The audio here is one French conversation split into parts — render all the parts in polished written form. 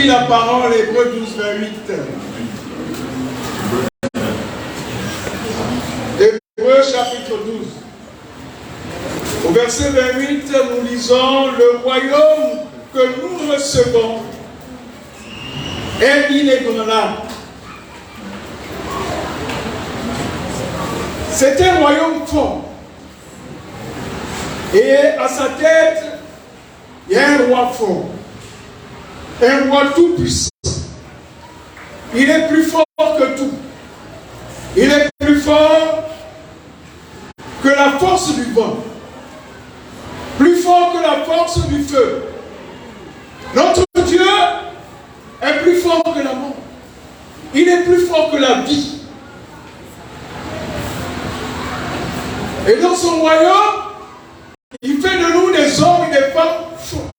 dit la parole, Hébreux 12, 28. Hébreux chapitre 12. Au verset 28, nous lisons: le royaume que nous recevons est inébranlable. C'est un royaume fort. Et à sa tête, il y a un roi fort. Un roi tout puissant. Il est plus fort que tout. Il est plus fort que la force du vent. Plus fort que la force du feu. Notre Dieu est plus fort que la mort. Il est plus fort que la vie. Et dans son royaume, il fait de nous des hommes et des femmes forts.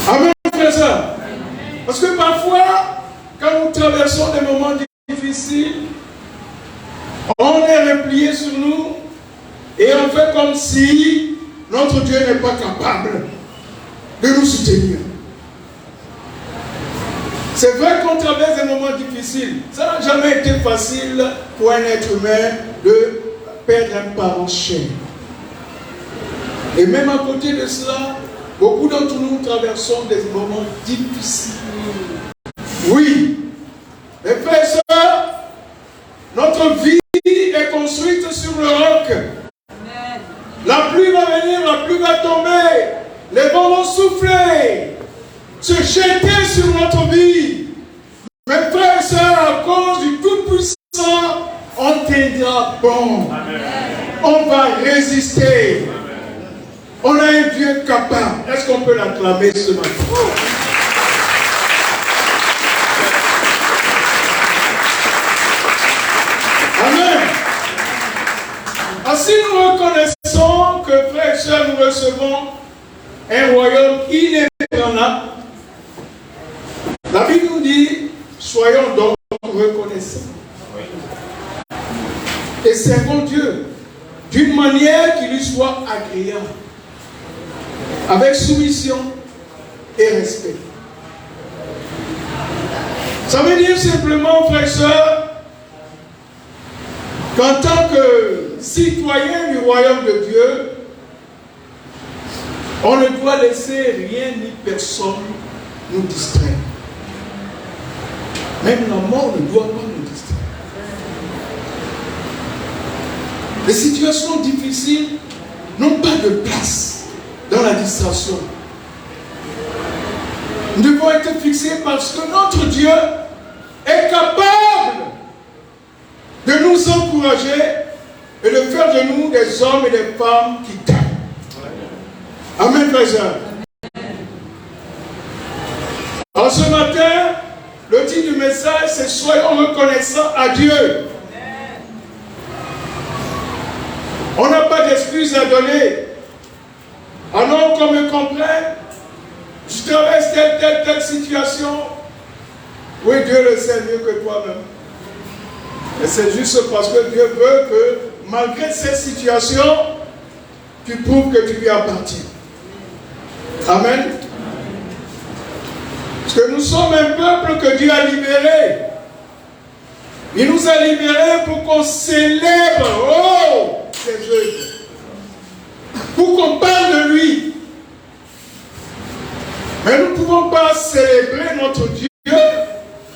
Amen, frères et sœurs. Parce que parfois, quand nous traversons des moments difficiles, on est replié sur nous et on fait comme si notre Dieu n'est pas capable de nous soutenir. C'est vrai qu'on traverse des moments difficiles. Ça n'a jamais été facile pour un être humain de perdre un parent cher. Et même à côté de cela, beaucoup d'entre nous traversons des moments difficiles. Oui, mes frères et sœurs, notre vie est construite sur le roc. La pluie va venir, la pluie va tomber, les vents vont souffler, se jeter sur notre vie. Mes frères et sœurs, à cause du Tout-Puissant, on tiendra bon. Amen. On va résister. Amen. On a un Dieu capable. Est-ce qu'on peut l'acclamer ce matin? Amen. Ainsi nous reconnaissons que, frères et sœurs, nous recevons un royaume inébranlable. La Bible nous dit, soyons donc reconnaissants. Et servons Dieu d'une manière qui lui soit agréable, avec soumission et respect. Ça veut dire simplement, frères et sœurs, qu'en tant que citoyen du royaume de Dieu, on ne doit laisser rien ni personne nous distraire. Même la mort ne doit pas nous distraire. Les situations difficiles n'ont pas de place dans la distraction. Nous devons être fixés parce que notre Dieu est capable de nous encourager et de faire de nous des hommes et des femmes qui t'aiment. Amen, frères et sœurs. Alors ce matin, le titre du message, c'est « Soyons reconnaissants à Dieu ». On n'a pas d'excuses à donner. Alors qu'on me comprenne, je traverse telle situation. Oui, Dieu le sait mieux que toi-même. Et c'est juste parce que Dieu veut que, malgré cette situation, tu prouves que tu lui appartiens. Amen. Parce que nous sommes un peuple que Dieu a libéré. Il nous a libérés pour qu'on célèbre ses œuvres. Pour qu'on parle de lui. Mais nous ne pouvons pas célébrer notre Dieu,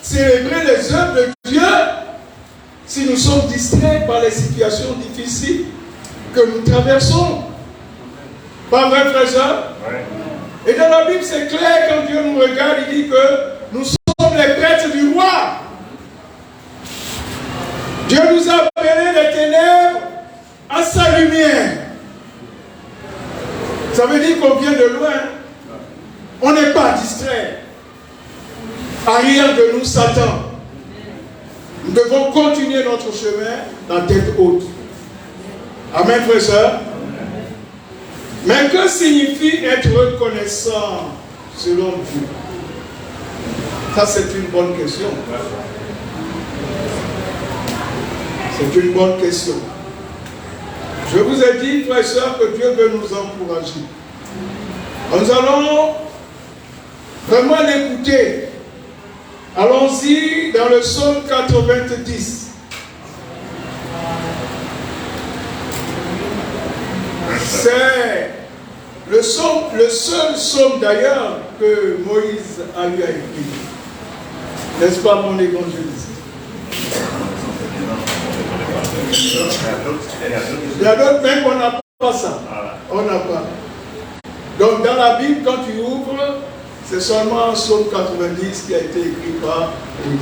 célébrer les œuvres de Dieu, si nous sommes distraits par les situations difficiles que nous traversons. Pas vrai, frère et sœurs? Et dans la Bible, c'est clair, quand Dieu nous regarde, il dit que nous sommes les prêtres du roi. Dieu nous a appelés des ténèbres à sa lumière. Ça veut dire qu'on vient de loin. On n'est pas distrait. Arrière de nous, Satan. Nous devons continuer notre chemin la tête haute. Amen, frères et sœurs. Mais que signifie être reconnaissant selon Dieu? Ça, c'est une bonne question. C'est une bonne question. Je vous ai dit, frères et sœurs, que Dieu veut nous encourager. Nous allons vraiment l'écouter. Allons-y dans le psaume 90. C'est le seul psaume d'ailleurs que Moïse a eu à écrire. N'est-ce pas mon évangéliste? Il y a d'autres, même on n'a pas ça. On n'a pas. Donc dans la Bible, quand tu ouvres, c'est seulement psaume 90 qui a été écrit par Moïse.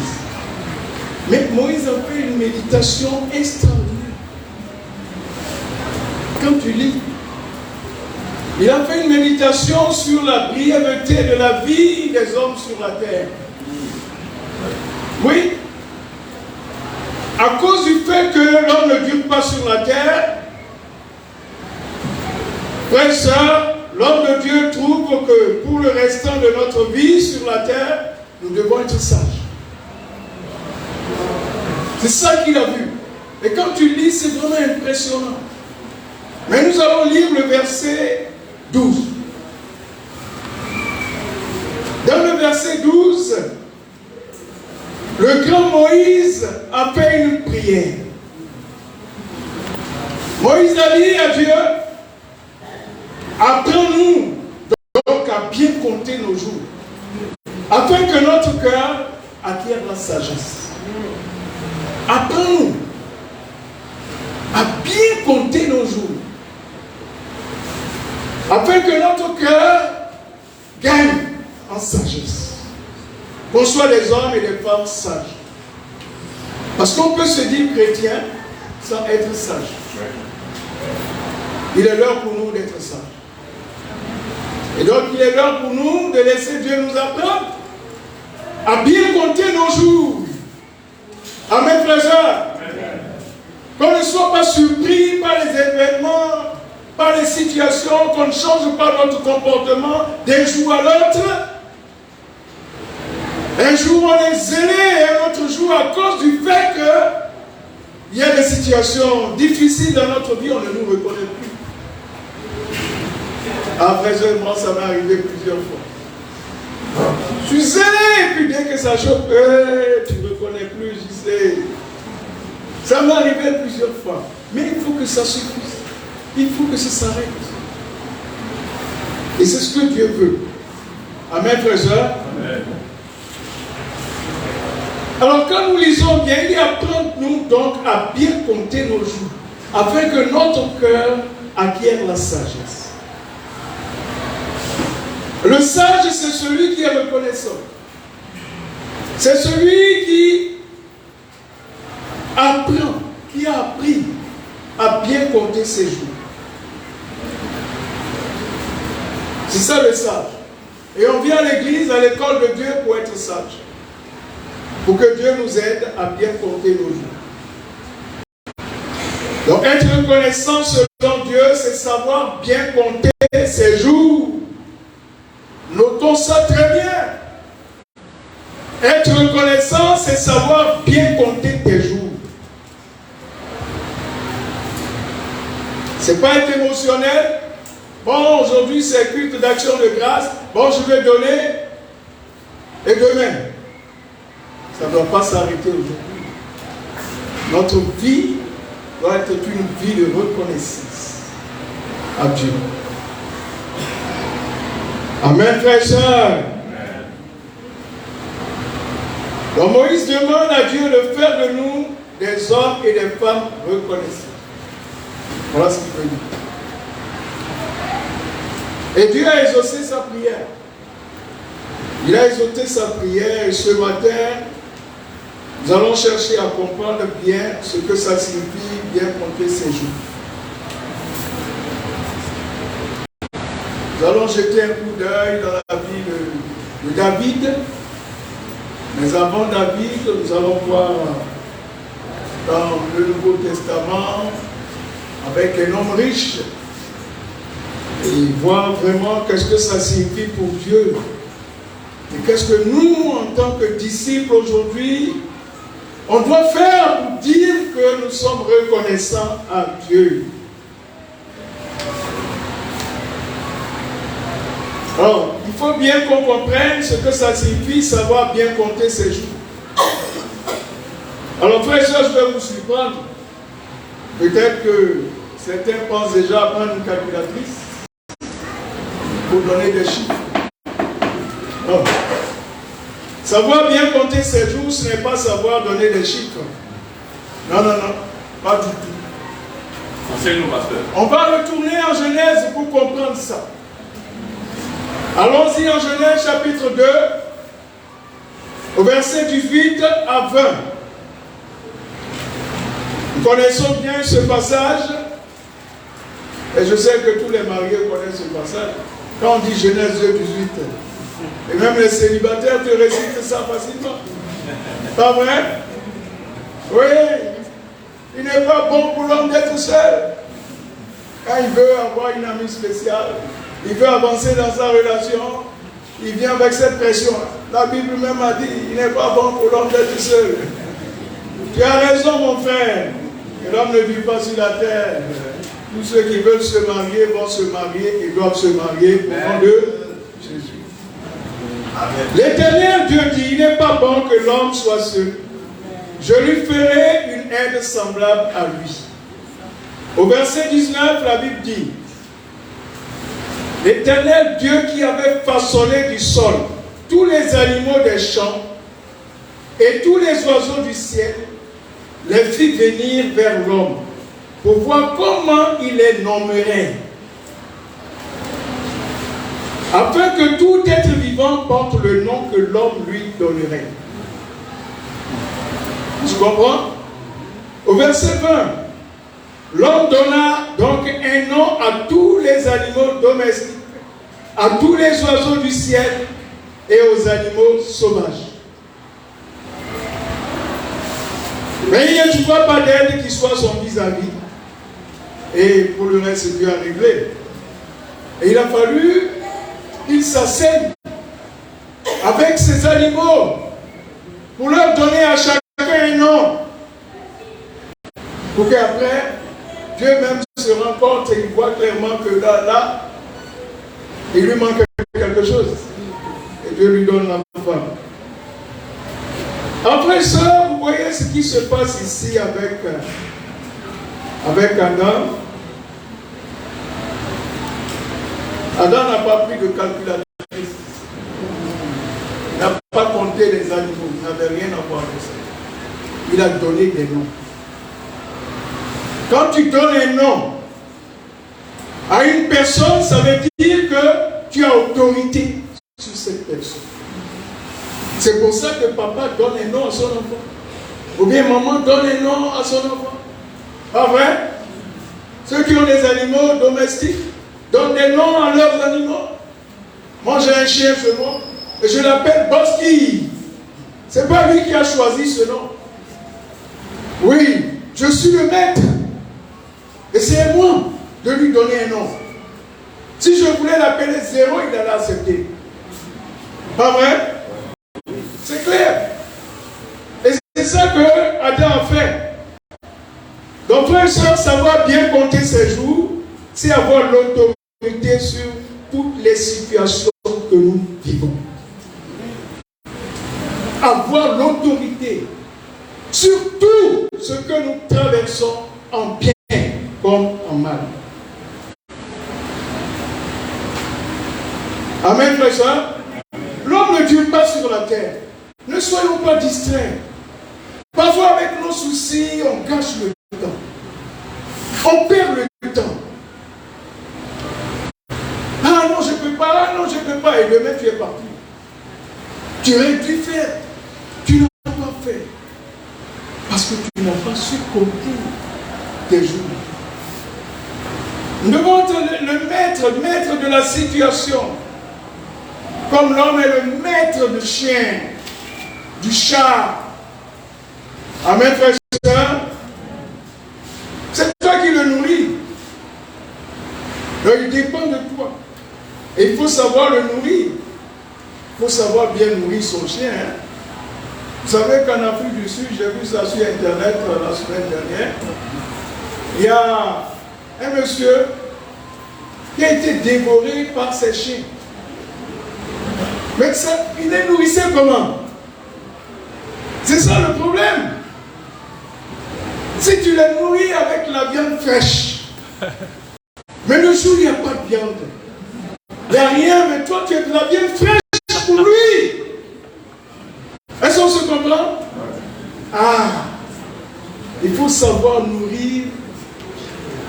Mais Moïse a fait une méditation extraordinaire. Quand tu lis, il a fait une méditation sur la brièveté de la vie des hommes sur la terre. Oui. À cause du fait que l'homme ne dure pas sur la terre, frères et sœurs, l'homme de Dieu trouve que pour le restant de notre vie sur la terre, nous devons être sages. C'est ça qu'il a vu. Et quand tu lis, c'est vraiment impressionnant. Mais nous allons lire le verset 12. Dans le verset 12, le grand Moïse a fait une prière. Moïse a dit à Dieu, apprends-nous donc à bien compter nos jours, afin que notre cœur acquiert la sagesse. Apprends-nous à bien compter nos jours, afin que notre cœur gagne en sagesse. Qu'on soit des hommes et des femmes sages. Parce qu'on peut se dire chrétien sans être sage. Il est l'heure pour nous d'être sages. Et donc il est l'heure pour nous de laisser Dieu nous apprendre à bien compter nos jours. Amen, frères et sœurs. Qu'on ne soit pas surpris par les événements, par les situations, qu'on ne change pas notre comportement d'un jour à l'autre. Un jour on est zélé et un autre jour à cause du fait qu'il y a des situations difficiles dans notre vie, on ne nous reconnaît plus. Après moi ça m'est arrivé plusieurs fois. Je suis zélé et puis dès que ça chauffe, tu ne me reconnais plus, je sais. Ça m'est arrivé plusieurs fois. Mais il faut que ça suffise. Il faut que ça s'arrête. Et c'est ce que Dieu veut. Amen, frères et sœurs. Amen. Alors quand nous lisons bien, il apprend-nous donc à bien compter nos jours, afin que notre cœur acquiert la sagesse. Le sage, c'est celui qui est reconnaissant. C'est celui qui apprend, qui a appris à bien compter ses jours. C'est ça le sage. Et on vient à l'église, à l'école de Dieu pour être sage. Pour que Dieu nous aide à bien compter nos jours. Donc être reconnaissant selon Dieu, c'est savoir bien compter ses jours. Notons ça très bien. Être reconnaissant, c'est savoir bien compter tes jours. C'est pas être émotionnel. Bon, aujourd'hui c'est culte d'action de grâce. Bon, je vais donner. Et demain. Ça ne doit pas s'arrêter aujourd'hui. Notre vie doit être une vie de reconnaissance à Dieu. Amen, frères et sœurs. Donc Moïse demande à Dieu de faire de nous des hommes et des femmes reconnaissants. Voilà ce qu'il veut dire. Et Dieu a exaucé sa prière. Il a exaucé sa prière et ce matin, nous allons chercher à comprendre bien ce que ça signifie, bien compter ses jours. Nous allons jeter un coup d'œil dans la vie de David. Mais avant David, nous allons voir dans le Nouveau Testament avec un homme riche et voir vraiment qu'est-ce que ça signifie pour Dieu. Et qu'est-ce que nous, en tant que disciples aujourd'hui, on doit faire pour dire que nous sommes reconnaissants à Dieu. Alors, il faut bien qu'on comprenne ce que ça signifie, savoir bien compter ses jours. Alors, frères et sœurs, je vais vous surprendre. Peut-être que certains pensent déjà à prendre une calculatrice pour donner des chiffres. Non. Savoir bien compter ses jours, ce n'est pas savoir donner des chiffres. Non, non, non, pas du tout. Enseigne-nous, pasteur. On va retourner en Genèse pour comprendre ça. Allons-y en Genèse chapitre 2, au verset 18 à 20. Nous connaissons bien ce passage, et je sais que tous les mariés connaissent ce passage. Quand on dit Genèse 2, 18, et même les célibataires te récitent ça facilement. Pas vrai? Oui. Il n'est pas bon pour l'homme d'être seul. Quand il veut avoir une amie spéciale, il veut avancer dans sa relation, il vient avec cette pression. La Bible même a dit, il n'est pas bon pour l'homme d'être seul. Tu as raison, mon frère. Que l'homme ne vit pas sur la terre. Tous ceux qui veulent se marier vont se marier et doivent se marier au nom de Jésus. L'Éternel Dieu dit, il n'est pas bon que l'homme soit seul. Je lui ferai une aide semblable à lui. Au verset 19, la Bible dit, l'Éternel Dieu qui avait façonné du sol tous les animaux des champs et tous les oiseaux du ciel, les fit venir vers l'homme pour voir comment il les nommerait, afin que tout être vivant porte le nom que l'homme lui donnerait. Tu comprends? Au verset 20, l'homme donna donc un nom à tous les animaux domestiques, à tous les oiseaux du ciel et aux animaux sauvages. Mais il ne trouva pas d'aide qui soit son vis-à-vis. Et pour le reste, Dieu a réglé. Et il a fallu qu'il s'asseigne avec ces animaux pour leur donner à chacun un nom. Pour qu'après, Dieu même se rend compte et il voit clairement que là, il lui manque quelque chose. Et Dieu lui donne la femme. Après ça, vous voyez ce qui se passe ici avec Adam. Adam n'a pas pris de calculatrice. Il n'a pas compté les animaux. Il n'avait rien à voir avec ça. Il a donné des noms. Quand tu donnes un nom à une personne, ça veut dire que tu as autorité sur cette personne. C'est pour ça que papa donne un nom à son enfant. Ou bien maman donne un nom à son enfant. Pas vrai? Ceux qui ont des animaux domestiques donnent des noms à leurs animaux. Moi j'ai un chien chez moi et je l'appelle Bosky. C'est pas lui qui a choisi ce nom. Oui, je suis le maître. Et c'est à moi de lui donner un nom. Si je voulais l'appeler Zéro, il allait accepter. Pas vrai? C'est clair. Et c'est ça que Adam a fait. Donc, frère et soeur, savoir bien compter ses jours, c'est avoir l'autorité sur toutes les situations que nous vivons. Avoir l'autorité sur tout ce que nous traversons en bien comme en mal. Amen, frère et soeur. L'homme ne dure pas sur la terre. Ne soyons pas distraits. Parfois, avec nos soucis, on gâche le temps. On perd le temps. Ah non, je ne peux pas. Ah non, je ne peux pas. Et demain, tu es parti. Tu aurais dû faire. Tu n'as pas fait. Parce que tu n'as pas su compter tes jours. Nous devons être le maître de la situation. Comme l'homme est le maître du chien, du chat. Amen, frère et soeur. C'est toi qui le nourris. Donc il dépend de toi. Et il faut savoir le nourrir. Il faut savoir bien nourrir son chien. Hein. Vous savez qu'en Afrique du Sud, j'ai vu ça sur Internet la semaine dernière. Il y a un monsieur qui a été dévoré par ses chiens. Mais ça, il les nourrissait comment? C'est ça le problème. Si tu les nourris avec la viande fraîche, mais le jour où il n'y a pas de viande, il n'y a rien, mais toi tu es de la viande fraîche pour lui. Est-ce qu'on se comprend? Ah, il faut savoir nourrir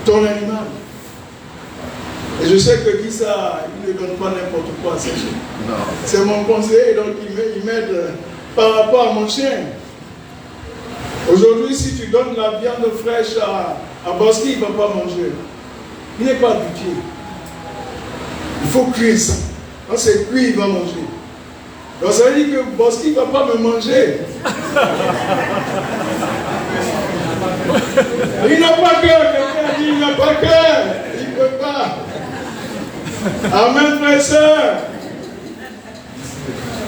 ton animal. Et je sais que qui ça, il ne donne pas n'importe quoi à ses chiens. C'est mon conseiller, donc il m'aide par rapport à mon chien. Aujourd'hui, si tu donnes la viande fraîche à Bosky, il ne va pas manger. Il n'est pas habitué. Il faut cuire ça. Quand c'est cuit, il va manger. Donc ça veut dire que Bosky ne va pas me manger. Il n'a pas cœur. Quelqu'un dit il n'a pas cœur. Il ne peut pas. Amen, frère et sœur.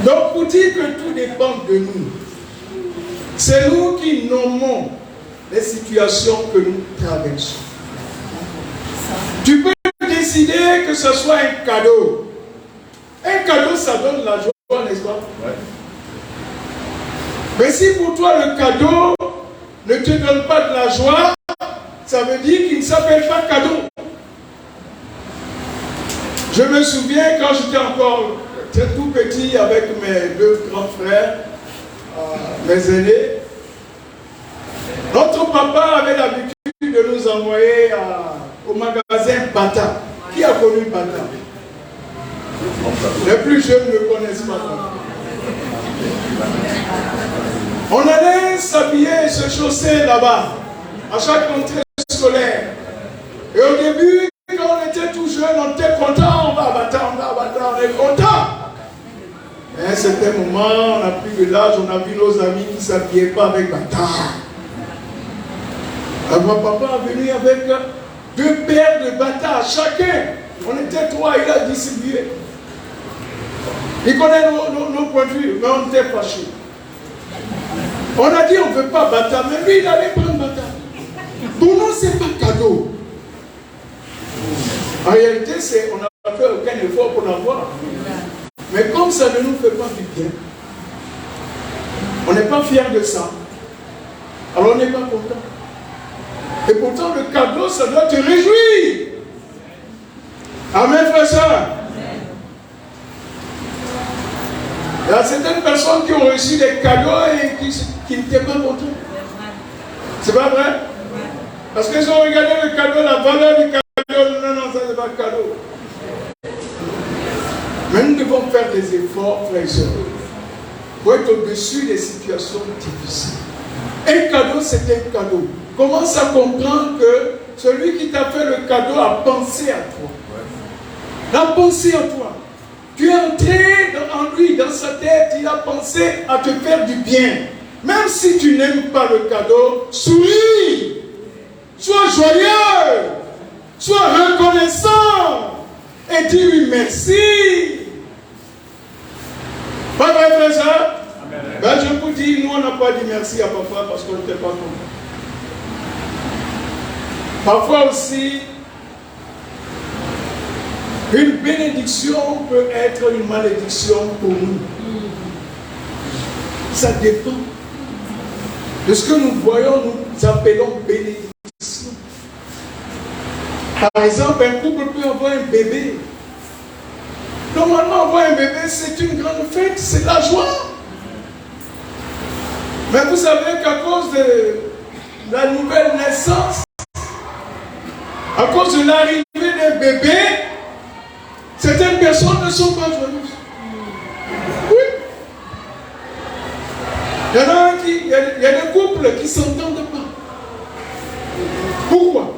Donc, pour dire que tout dépend de nous, c'est nous qui nommons les situations que nous traversons. Tu peux décider que ce soit un cadeau. Un cadeau, ça donne la joie, n'est-ce pas? Ouais. Mais si pour toi le cadeau ne te donne pas de la joie, ça veut dire qu'il ne s'appelle pas cadeau. Je me souviens quand j'étais encore tout petit avec mes deux grands frères, mes aînés, notre papa avait l'habitude de nous envoyer au magasin Bata. Qui a connu Bata? Les plus jeunes ne connaissent pas. On allait s'habiller et se chausser là-bas, à chaque rentrée scolaire. Et au début, quand on était tout jeune, on était content, on va à Bata, on est content. Mais à un certain moment, on a pris de l'âge, on a vu nos amis qui ne s'habillaient pas avec Bata. Alors papa est venu avec 2 paires de Bata chacun. On était 3, il a distribué. Il connaît nos points de vue, mais on était fâchés. On a dit on ne veut pas Bata, mais lui il allait prendre Bata. Pour nous, ce n'est pas cadeau. En réalité, on n'a fait aucun effort pour l'avoir. Mais comme ça ne nous fait pas du bien, on n'est pas fiers de ça. Alors on n'est pas content. Et pourtant, le cadeau, ça doit te réjouir. Amen, frère, ça. Il y a certaines personnes qui ont reçu des cadeaux et qui n'étaient pas contents. C'est pas vrai? Parce qu'ils ont regardé le cadeau, la valeur du cadeau. Non, ça c'est pas un cadeau. Mais nous devons faire des efforts, frères et sœurs, pour être au-dessus des situations difficiles. Un cadeau, c'est un cadeau. Commence à comprendre que celui qui t'a fait le cadeau a pensé à toi. Il a pensé à toi. Tu es entré en lui, dans sa tête, il a pensé à te faire du bien. Même si tu n'aimes pas le cadeau, souris. Sois joyeux. Sois reconnaissant. Et dis-lui merci. Pas vrai, frère, ça? Ben, je vous dis, nous, on n'a pas dit merci à papa parce qu'on n'était pas content. Parfois aussi, une bénédiction peut être une malédiction pour nous. Ça dépend de ce que nous voyons, nous appelons bénédiction. Par exemple, un couple peut avoir un bébé. Normalement, avoir un bébé, c'est une grande fête, c'est la joie. Mais vous savez qu'à cause de la nouvelle naissance, à cause de l'arrivée d'un bébé, certaines personnes ne sont pas joyeuses. Oui. Il y a des couples qui ne s'entendent pas. Pourquoi?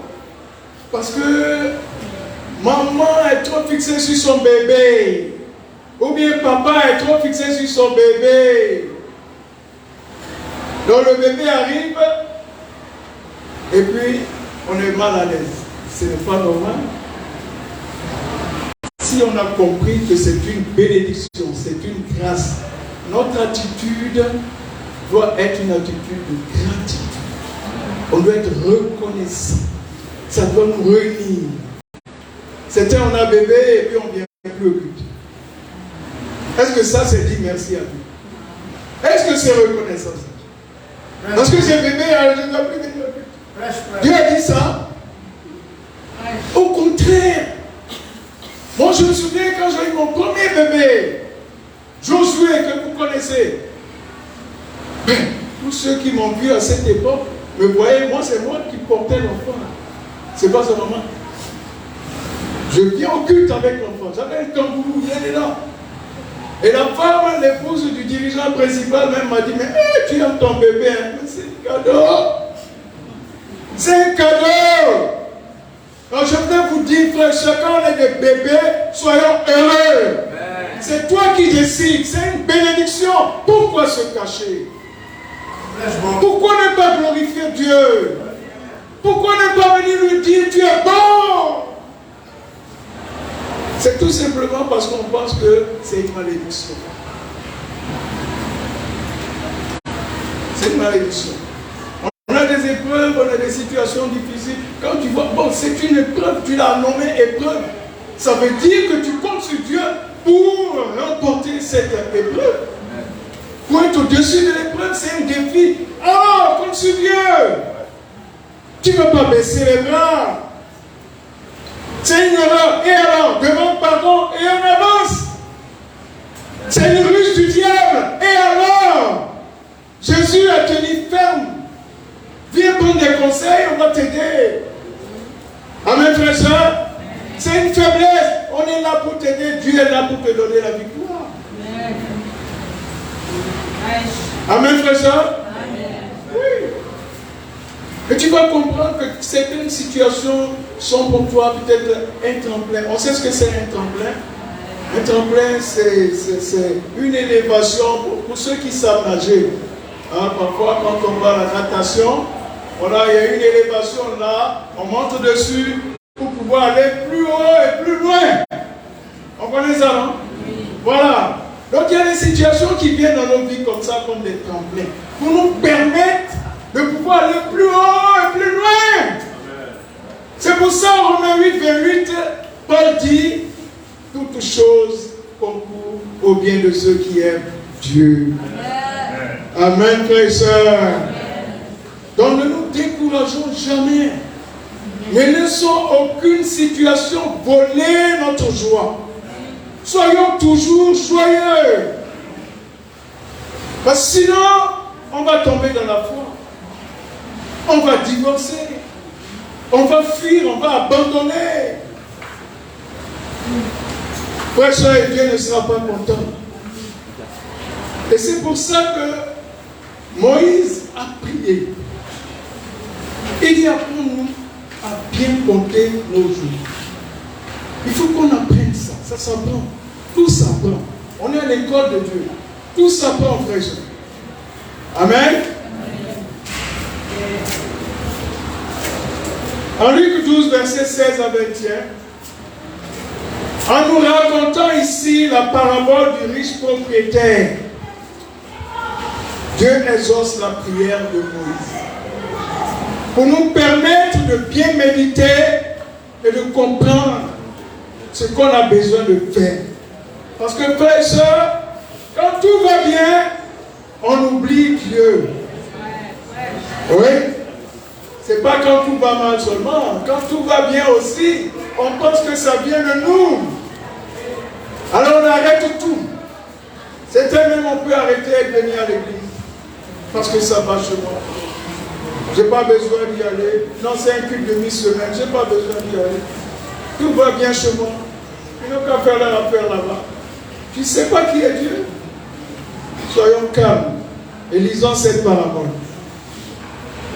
Parce que maman est trop fixée sur son bébé. Ou bien papa est trop fixé sur son bébé. Donc le bébé arrive et puis on est mal à l'aise. Ce n'est pas normal. Si on a compris que c'est une bénédiction, c'est une grâce, notre attitude doit être une attitude de gratitude. On doit être reconnaissant. Ça doit nous réunir. C'était on a bébé et puis on vient plus au culte. Est-ce que ça, c'est dire merci à Dieu? Est-ce que c'est reconnaissance? Parce que j'ai bébé, je ne dois plus venir. Dieu a dit ça? Au contraire. Moi, je me souviens quand j'ai eu mon premier bébé, Josué, que vous connaissez. Tous ceux qui m'ont vu à cette époque me voyaient, moi, c'est moi qui portais l'enfant. C'est pas sa maman. Je viens au culte avec l'enfant. J'avais un tambour, il est là. Et la femme, l'épouse du dirigeant principal, même m'a dit, mais tu aimes ton bébé, hein? Mais c'est un cadeau. C'est un cadeau. Alors je voudrais vous dire, frère, chacun on est des bébés, soyons heureux. C'est toi qui décides, c'est une bénédiction. Pourquoi se cacher? Pourquoi ne pas glorifier Dieu? Pourquoi ne pas venir lui dire, tu es bon? C'est tout simplement parce qu'on pense que c'est une malédiction. C'est une malédiction. On a des épreuves, on a des situations difficiles. Quand tu vois, bon, c'est une épreuve, tu l'as nommée épreuve. Ça veut dire que tu comptes sur Dieu pour remporter cette épreuve. Pour être au-dessus de l'épreuve, c'est un défi. Ah, compte sur Dieu. Tu ne vas pas baisser les bras. C'est une erreur. Et alors, demande pardon et on avance. C'est une ruse du diable. Et alors, Jésus a tenu ferme. Viens prendre des conseils, on va t'aider. Amen, frère, soeur. C'est une faiblesse. On est là pour t'aider. Dieu est là pour te donner la victoire. Amen, frère, soeur. Oui. Et tu vas comprendre que certaines situations sont pour toi peut-être un tremplin. On sait ce que c'est un tremplin. Un tremplin, c'est une élévation pour ceux qui savent nager. Hein, parfois, quand on va à la natation, il y a une élévation là, on monte dessus pour pouvoir aller plus haut et plus loin. On connaît ça, non? Voilà. Donc il y a des situations qui viennent dans nos vies comme ça, comme des tremplins, pour nous permettre de pouvoir aller plus haut et plus loin. C'est pour ça, Romains 8, 28, Paul dit, toutes choses concourent au bien de ceux qui aiment Dieu. Amen, frères et sœurs. Donc ne nous décourageons jamais. Ne laissons aucune situation voler notre joie. Soyons toujours joyeux. Parce que sinon, on va tomber dans la foi. On va divorcer. On va fuir, on va abandonner. Frère, soeur, Dieu ne sera pas content. Et c'est pour ça que Moïse a prié. Il dit, apprends-nous à bien compter nos jours. Il faut qu'on apprenne ça. Ça s'apprend. Tout s'apprend. On est à l'école de Dieu. Tout s'apprend, frère. Amen. En Luc 12, verset 16 à 21, en nous racontant ici la parabole du riche propriétaire, Dieu exauce la prière de Moïse pour nous permettre de bien méditer et de comprendre ce qu'on a besoin de faire. Parce que, frères et sœurs, quand tout va bien, on oublie Dieu. Oui. C'est pas quand tout va mal seulement. Quand tout va bien aussi, on pense que ça vient de nous. Alors on arrête tout. Certains même on peut arrêter et venir à l'église. Parce que ça va chez moi. Je n'ai pas besoin d'y aller. Non, c'est un culte de mi-semaine. Je n'ai pas besoin d'y aller. Tout va bien chez moi. Il n'y a qu'à faire leur affaire là-bas. Tu ne sais pas qui est Dieu? Soyons calmes et lisons cette parabole.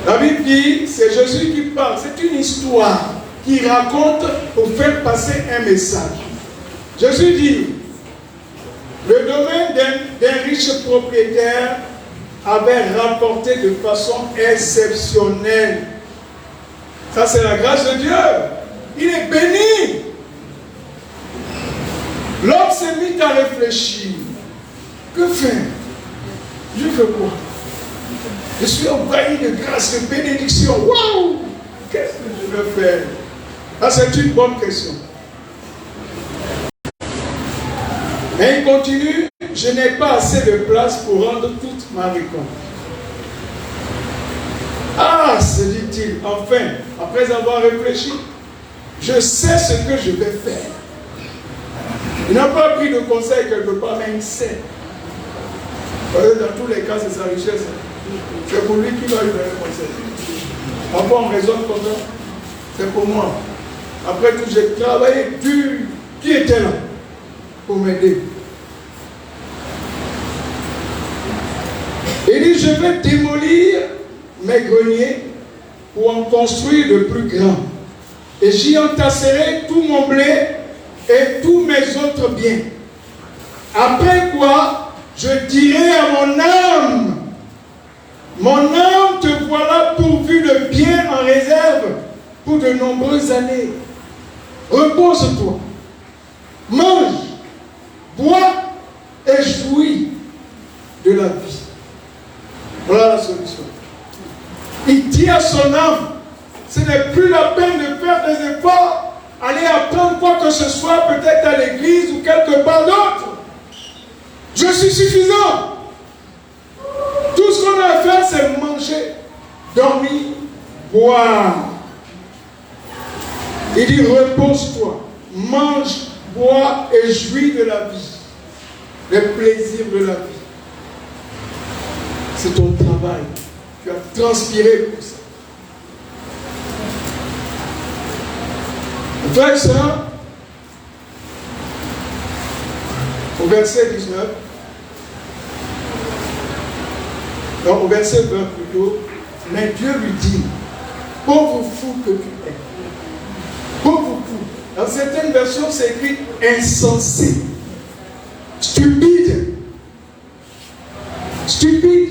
La Bible dit, c'est Jésus qui parle. C'est une histoire qui raconte pour faire passer un message. Jésus dit, le domaine d'un riche propriétaire avait rapporté de façon exceptionnelle. Ça, c'est la grâce de Dieu. Il est béni. L'homme s'est mis à réfléchir. Que faire? Je fais quoi? Je suis envahi de grâce, de bénédiction. Waouh! Qu'est-ce que je veux faire? Ah, c'est une bonne question. Mais il continue. je n'ai pas assez de place pour rendre toute ma récolte. Ah, se dit-il, enfin, après avoir réfléchi, je sais ce que je vais faire. Il n'a pas pris de conseil quelque part, mais il sait. Dans tous les cas, c'est sa richesse. C'est pour lui qui va lui donner conseil. Après, on raisonne comme ça. C'est pour moi. Après tout, j'ai travaillé dur. Qui était là pour m'aider? Il dit, je vais démolir mes greniers pour en construire de plus grands. Et j'y entasserai tout mon blé et tous mes autres biens. Après quoi, je dirai à mon âme, te voilà pourvu de biens en réserve pour de nombreuses années. Repose-toi, mange, bois et jouis de la vie. Voilà la solution. Il dit à son âme, ce n'est plus la peine de faire des efforts, aller apprendre quoi que ce soit, peut-être à l'église ou quelque part d'autre. Je suis suffisant. Tout ce qu'on a à faire, c'est manger, dormir, boire. Il dit, repose-toi, mange, bois et jouis de la vie, les plaisirs de la vie. C'est ton travail. Tu as transpiré pour ça. Frères et sœurs, au verset 19, non, au verset 20 plutôt, mais Dieu lui dit, pauvre fou que tu es. Pauvre fou. Dans certaines versions, c'est écrit insensé, stupide. Stupide.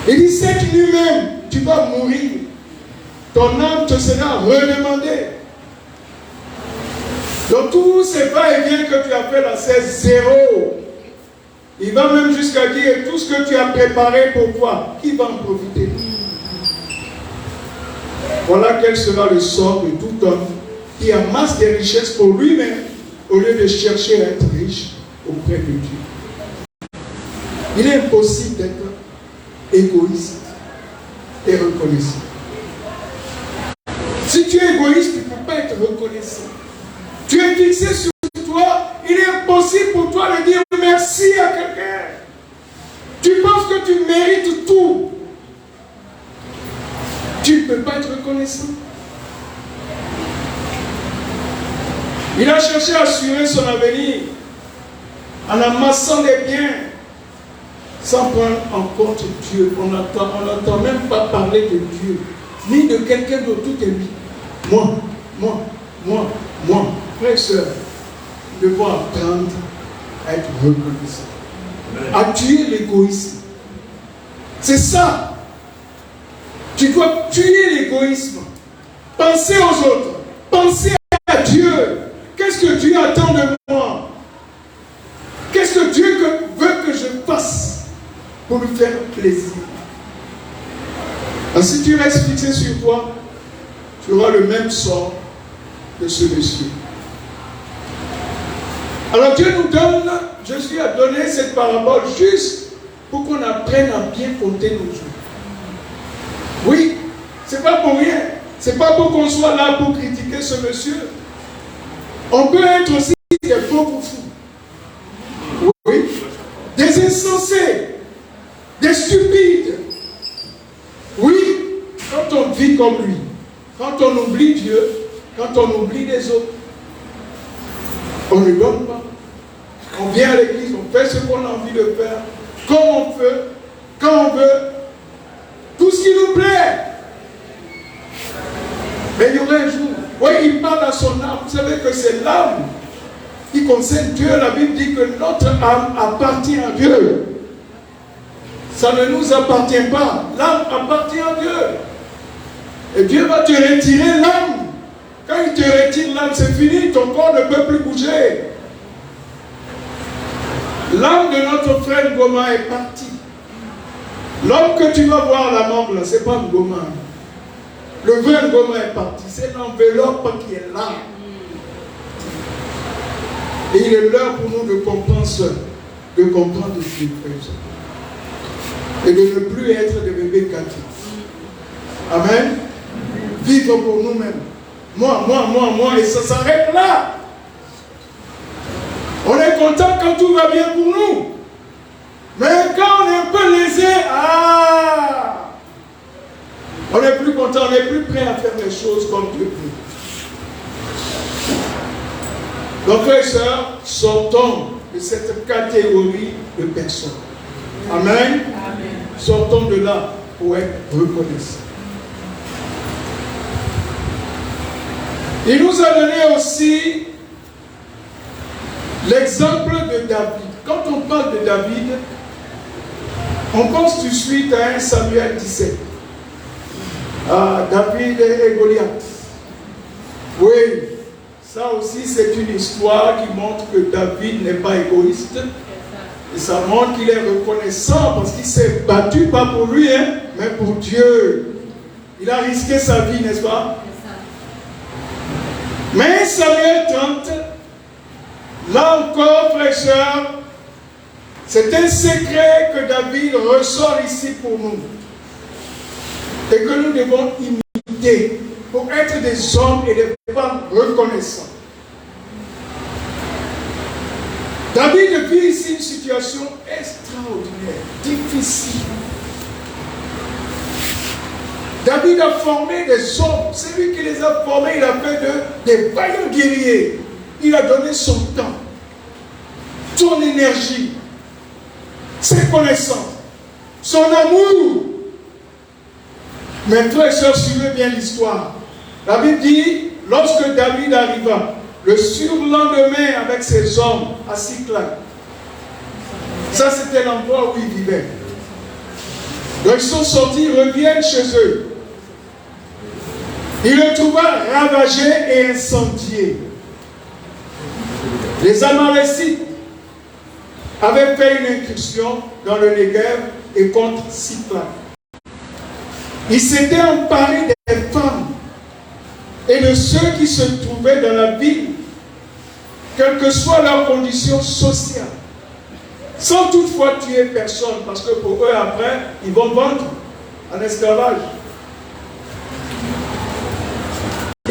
Il dit, c'est lui-même, tu vas mourir. Ton âme te sera redemandée. Donc tous ces va-et-vient que tu as fait là, c'est zéro. Il va même jusqu'à dire, tout ce que tu as préparé pour toi, qui va en profiter? Voilà quel sera le sort de tout homme qui amasse des richesses pour lui-même au lieu de chercher à être riche auprès de Dieu. Il est impossible d'être égoïste et reconnaissant. Si tu es égoïste, tu ne peux pas être reconnaissant. Tu es fixé sur toi, il est impossible pour toi de dire merci à quelqu'un. Tu penses que tu mérites tout. Tu ne peux pas être reconnaissant. Il a cherché à assurer son avenir en amassant des biens sans prendre en compte Dieu. On n'entend même pas parler de Dieu, ni de quelqu'un d'autre. Tout est lui. Moi. Frères et sœurs, nous devons apprendre à être reconnaissants, à tuer l'égoïsme. C'est ça. Tu dois tuer l'égoïsme. Penser aux autres. Penser à Dieu. Qu'est-ce que Dieu attend de moi? Qu'est-ce que Dieu veut que je fasse pour lui faire plaisir? Alors, si tu restes fixé sur toi, tu auras le même sort que ce monsieur. Alors Dieu nous donne, Jésus a donné cette parabole juste pour qu'on apprenne à bien compter nos jours. Oui, c'est pas pour rien. C'est pas pour qu'on soit là pour critiquer ce monsieur. On peut être aussi des pauvres fous. Oui. Des insensés. Des stupides. Oui, quand on vit comme lui. Quand on oublie Dieu. Quand on oublie les autres. On ne donne pas. On vient à l'église, on fait ce qu'on a envie de faire. Comme on veut. Quand on veut. Tout ce qui nous plaît. Mais il y aura un jour, oui, il parle à son âme. Vous savez que c'est l'âme qui concerne Dieu. La Bible dit que notre âme appartient à Dieu. Ça ne nous appartient pas. L'âme appartient à Dieu. Et Dieu va te retirer l'âme. Quand il te retire l'âme, c'est fini. Ton corps ne peut plus bouger. L'âme de notre frère Ngoma est partie. L'homme que tu vas voir à la mort, ce n'est pas Ngoma. Le vrai Ngoma est parti. C'est l'enveloppe qui est là. Et il est l'heure pour nous de comprendre cela, de comprendre Dieu, et de ne plus être des bébés gâtés. Amen. Vivre pour nous-mêmes. Moi, et ça s'arrête là. On est content quand tout va bien pour nous. Mais quand on est un peu lésé, on n'est plus content, on n'est plus prêt à faire les choses comme Dieu veut. Donc, frères et sœurs, sortons de cette catégorie de personnes. Amen. Amen. Sortons de là pour être reconnaissants. Il nous a donné aussi l'exemple de David. Quand on parle de David, on pense tout de suite à 1 Samuel 17. David et Goliath. Oui, ça aussi c'est une histoire qui montre que David n'est pas égoïste. Et ça montre qu'il est reconnaissant parce qu'il s'est battu, pas pour lui, mais pour Dieu. Il a risqué sa vie, n'est-ce pas? Mais Samuel 30, là encore, frères et sœurs, c'est un secret que David ressort ici pour nous. Et que nous devons imiter pour être des hommes et des femmes reconnaissants. David vit ici une situation extraordinaire, difficile. David a formé des hommes. C'est lui qui les a formés. Il a fait des vaillants guerriers. Il a donné son temps, son énergie, ses connaissances, son amour. Mais frères et sœurs, suivez bien l'histoire. La Bible dit, lorsque David arriva, le surlendemain avec ses hommes à Siklag, ça c'était l'endroit où ils vivaient. Donc ils sont sortis, ils reviennent chez eux. Il le trouva ravagé et incendié. Les Amalécites avaient fait une incursion dans le Negev et contre Siklag. Ils s'étaient emparés des femmes et de ceux qui se trouvaient dans la ville, quelle que soit leur condition sociale, sans toutefois tuer personne, parce que pour eux, après, ils vont vendre en esclavage.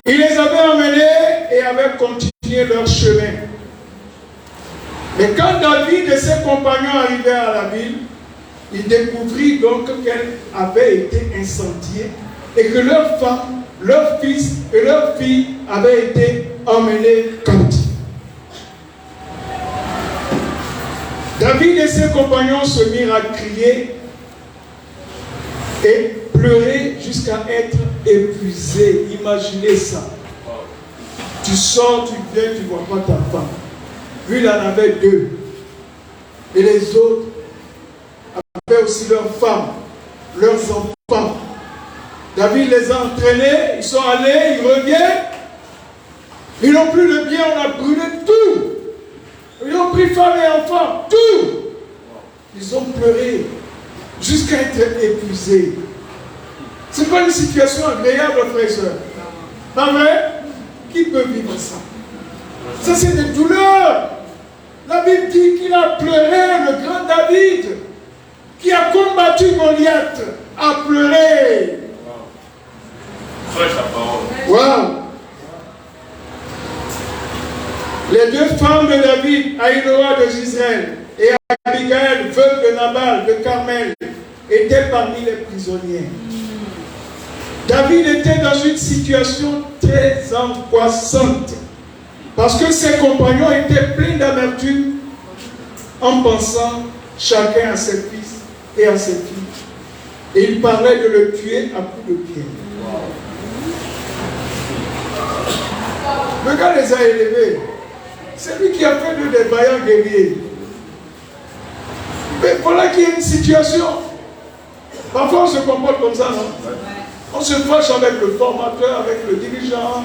Ils les avaient emmenés et avaient continué leur chemin. Mais quand David et ses compagnons arrivèrent à la ville, ils découvrirent donc qu'elle avait été incendiée et que leurs femmes, leurs fils et leurs filles avaient été emmenés captifs. David et ses compagnons se mirent à crier et pleurer jusqu'à être épuisés. Imaginez ça. Tu sors, tu viens, tu ne vois pas ta femme. Lui, il en avait 2. Et les autres avaient aussi leurs femmes, leurs enfants. David les a entraînés, ils sont allés, ils reviennent. Ils n'ont plus de bien, on a brûlé tout. Ils ont pris femmes et enfants, tout. Ils ont pleuré jusqu'à être épuisés. Ce n'est pas une situation agréable, frères et sœurs. Pas vrai? Qui peut vivre ça? Ça, c'est des douleurs. La Bible dit qu'il a pleuré, le grand David, qui a combattu Goliath, a pleuré. Wow. Les 2 femmes de David, Aïnoa de Israël et Abigail, veuve de Nabal, de Carmel, étaient parmi les prisonniers. David était dans une situation très angoissante parce que ses compagnons étaient pleins d'amertume en pensant chacun à ses fils et à ses filles. Et ils parlaient de le tuer à coups de pierre. Le gars les a élevés. C'est lui qui a fait de des vaillants guerriers. Mais voilà qu'il y a une situation. Parfois on se comporte comme ça, non? On se fâche avec le formateur, avec le dirigeant,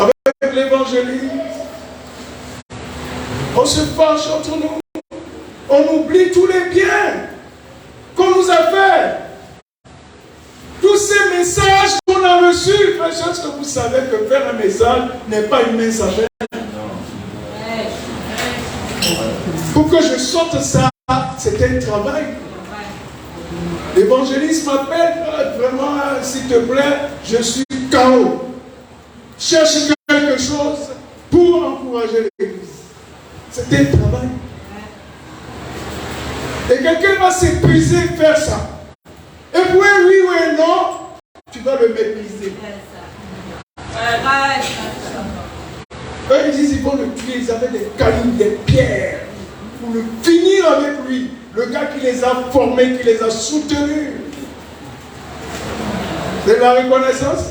avec l'évangéliste. On se fâche entre nous. On oublie tous les biens qu'on nous a fait. Tous ces messages qu'on a reçus, est-ce que vous savez que faire un message n'est pas une mince affaire? Pour que je sorte ça, c'était un travail. L'évangéliste m'appelle, vraiment, s'il te plaît, je suis KO. Cherche quelque chose pour encourager l'église. C'était un travail. Et quelqu'un va s'épuiser faire ça. Et pour un oui ou un non, tu vas le mépriser. Eux, ils disent, ils vont le tuer, ils avaient des calibres, des pierres, pour le finir avec lui. Le gars qui les a formés, qui les a soutenus. C'est la reconnaissance?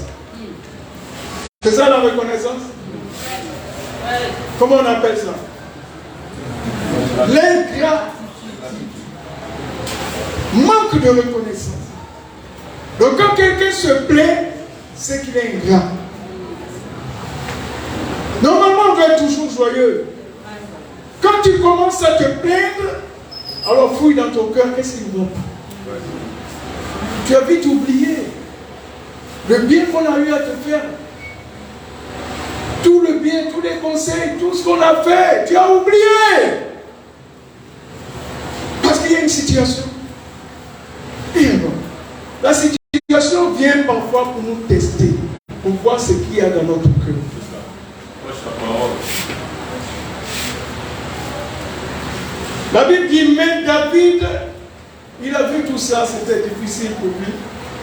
C'est ça la reconnaissance? Comment on appelle ça? L'ingratitude. Manque de reconnaissance. Donc quand quelqu'un se plaint, c'est qu'il est ingrat. Normalement, on doit être toujours joyeux. Quand tu commences à te plaindre, alors fouille dans ton cœur, qu'est-ce qui ne va pas? Tu as vite oublié le bien qu'on a eu à te faire. Tout le bien, tous les conseils, tout ce qu'on a fait, tu as oublié. Parce qu'il y a une situation. Et alors, la situation vient parfois pour nous tester, pour voir ce qu'il y a dans notre cœur. La Bible dit, mais David, il a vu tout ça, c'était difficile pour lui,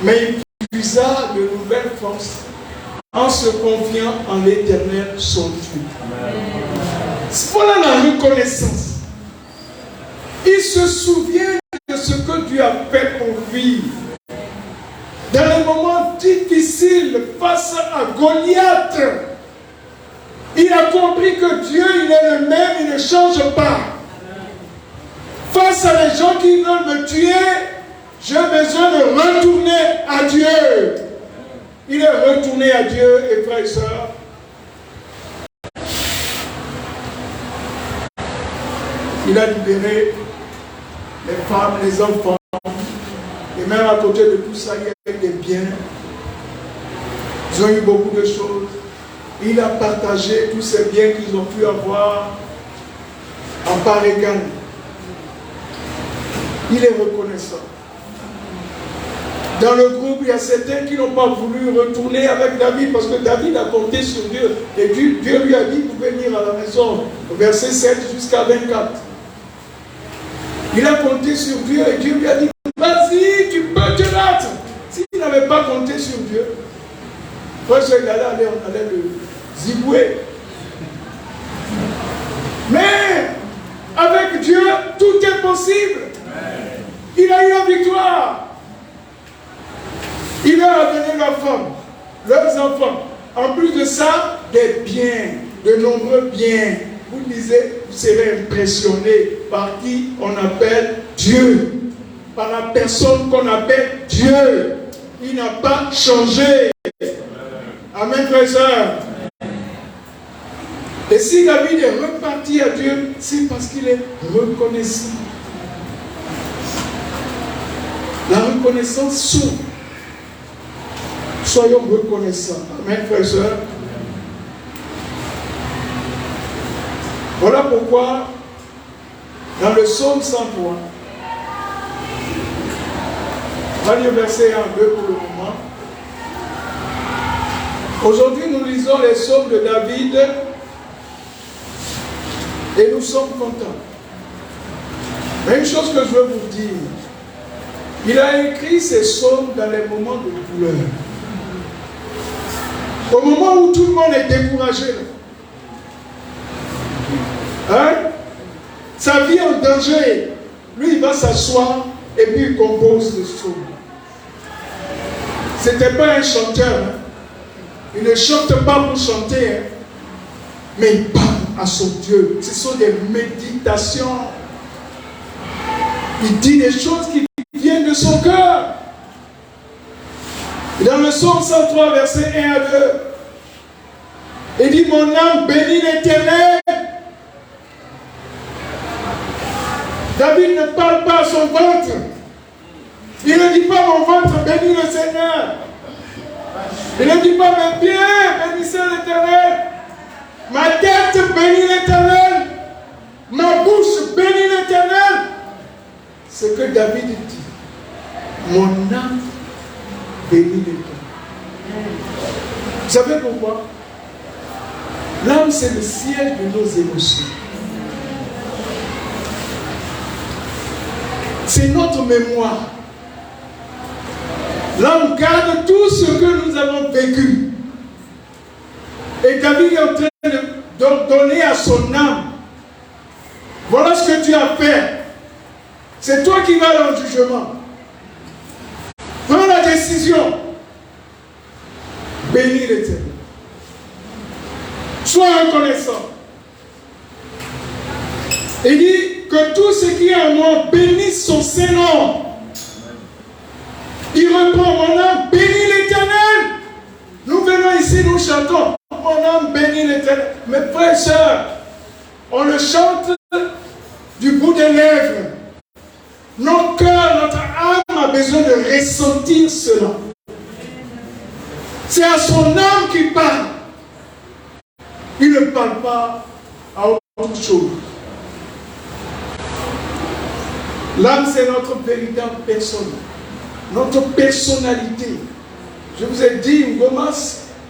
mais il usa de nouvelles forces en se confiant en l'Éternel son Dieu. Voilà la reconnaissance. Il se souvient de ce que Dieu a fait pour lui. Dans les moments difficiles face à Goliath, il a compris que Dieu, il est le même, il ne change pas. Face à les gens qui veulent me tuer, j'ai besoin de retourner à Dieu. Il est retourné à Dieu, et frères et sœurs, il a libéré les femmes, les enfants, et même à côté de tout ça, il y a eu des biens. Ils ont eu beaucoup de choses. Il a partagé tous ces biens qu'ils ont pu avoir en part égale. Il est reconnaissant. Dans le groupe, il y a certains qui n'ont pas voulu retourner avec David parce que David a compté sur Dieu. Et Dieu lui a dit, vous pouvez venir à la maison. Verset 7 jusqu'à 24. Il a compté sur Dieu et Dieu lui a dit, vas-y, tu peux te battre. S'il n'avait pas compté sur Dieu, on allait le zibouer. Mais avec Dieu, tout est possible. Il a eu la victoire. Il leur a donné leur femme, leurs enfants. En plus de ça, des biens, de nombreux biens. Vous lisez, vous serez impressionné par qui on appelle Dieu. Par la personne qu'on appelle Dieu. Il n'a pas changé. Amen, frères et sœurs. Et si David est reparti à Dieu, c'est parce qu'il est reconnaissant. La reconnaissance sauve. Soyons reconnaissants. Amen, frères et sœurs. Voilà pourquoi, dans le psaume 103, on va lire verset 1, 2 pour le moment. Aujourd'hui, nous lisons les psaumes de David et nous sommes contents. Mais une chose que je veux vous dire, il a écrit ces psaumes dans les moments de douleur. Au moment où tout le monde est découragé. Hein? Sa vie en danger. Lui, il va s'asseoir et puis il compose le psaume. Ce n'était pas un chanteur. Hein? Il ne chante pas pour chanter. Hein? Mais il parle à son Dieu. Ce sont des méditations. Il dit des choses qui viennent de son cœur. Dans le psaume 103, verset 1 à 2, il dit, mon âme bénit l'Éternel. David ne parle pas à son ventre. Il ne dit pas, mon ventre bénit le Seigneur. Il ne dit pas, mes pieds bénissez l'Éternel. Ma tête bénit l'Éternel. Ma bouche bouche bénit l'Éternel. Ce que David dit. Mon âme bénit l'Éternel. Vous savez pourquoi? L'âme, c'est le siège de nos émotions. C'est notre mémoire. L'âme garde tout ce que nous avons vécu. Et David est en train de donner à son âme. Voilà ce que tu as fait. C'est toi qui vas dans le jugement. Prends la décision. Bénis l'Éternel. Sois reconnaissant. Il dit que tout ce qui est en moi bénisse son Saint-Nom. Il reprend, mon âme bénit l'Éternel. Nous venons ici, nous chantons. Mon âme bénit l'Éternel. Mes frères et sœurs, on le chante du bout des lèvres. Notre cœur, notre âme a besoin de ressentir cela. C'est à son âme qu'il parle. Il ne parle pas à autre chose. L'âme, c'est notre véritable personne. Notre personnalité. Je vous ai dit, Ngoma,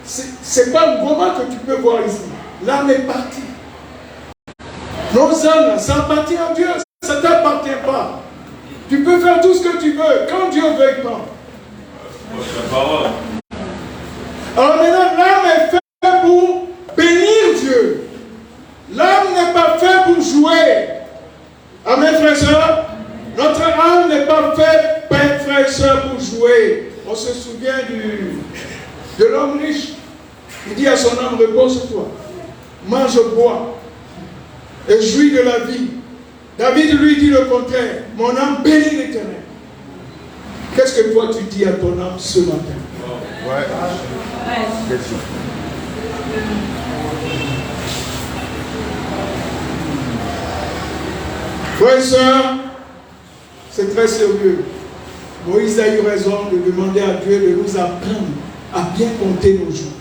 c'est pas Ngoma que tu peux voir ici. L'âme est partie. Nos âmes, ça appartient à Dieu, ça ne t'appartient pas. Tu peux faire tout ce que tu veux, quand Dieu veut pas. Alors maintenant, l'âme est faite pour bénir Dieu. L'âme n'est pas faite pour jouer. Amen, frères et sœurs. Notre âme n'est pas faite, frères et sœurs, pour jouer. On se souvient de l'homme riche. Il dit à son âme, repose-toi, mange, bois, et jouis de la vie. David lui dit le contraire. Mon âme bénit l'Éternel. Qu'est-ce que toi tu dis à ton âme ce matin? Ouais. Frères et sœurs, c'est très sérieux. Moïse a eu raison de demander à Dieu de nous apprendre à bien compter nos jours.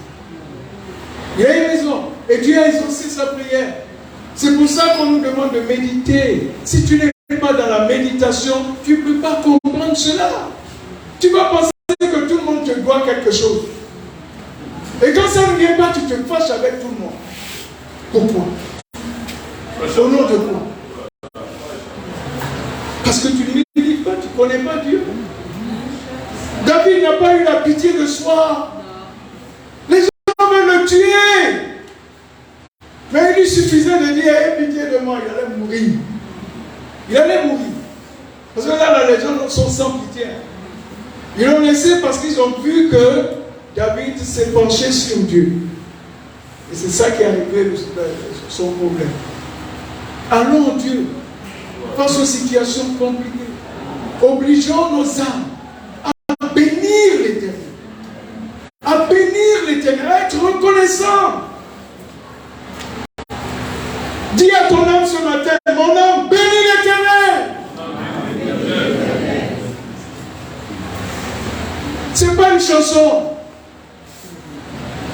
Il a eu raison. Et Dieu a exaucé sa prière. C'est pour ça qu'on nous demande de méditer. Si tu n'es pas dans la méditation, tu ne peux pas comprendre cela. Tu vas penser que tout le monde te doit quelque chose. Et quand ça ne vient pas, tu te fâches avec tout le monde. Pourquoi? Au nom de quoi? Parce que tu ne médites pas, tu ne connais pas Dieu. David n'a pas eu la pitié de soi. Les gens veulent le tuer. Mais il lui suffisait de dire, aie pitié de moi, il allait mourir. Il allait mourir. Parce que là, les gens sont sans pitié. Ils l'ont laissé parce qu'ils ont vu que David s'est penché sur Dieu. Et c'est ça qui est arrivé son problème. Allons Dieu, face aux situations compliquées. Obligeons nos âmes à bénir l'Éternel. À bénir l'Éternel, à être reconnaissant. Dis à ton âme ce matin, mon âme bénit l'Éternel. Ce n'est pas une chanson.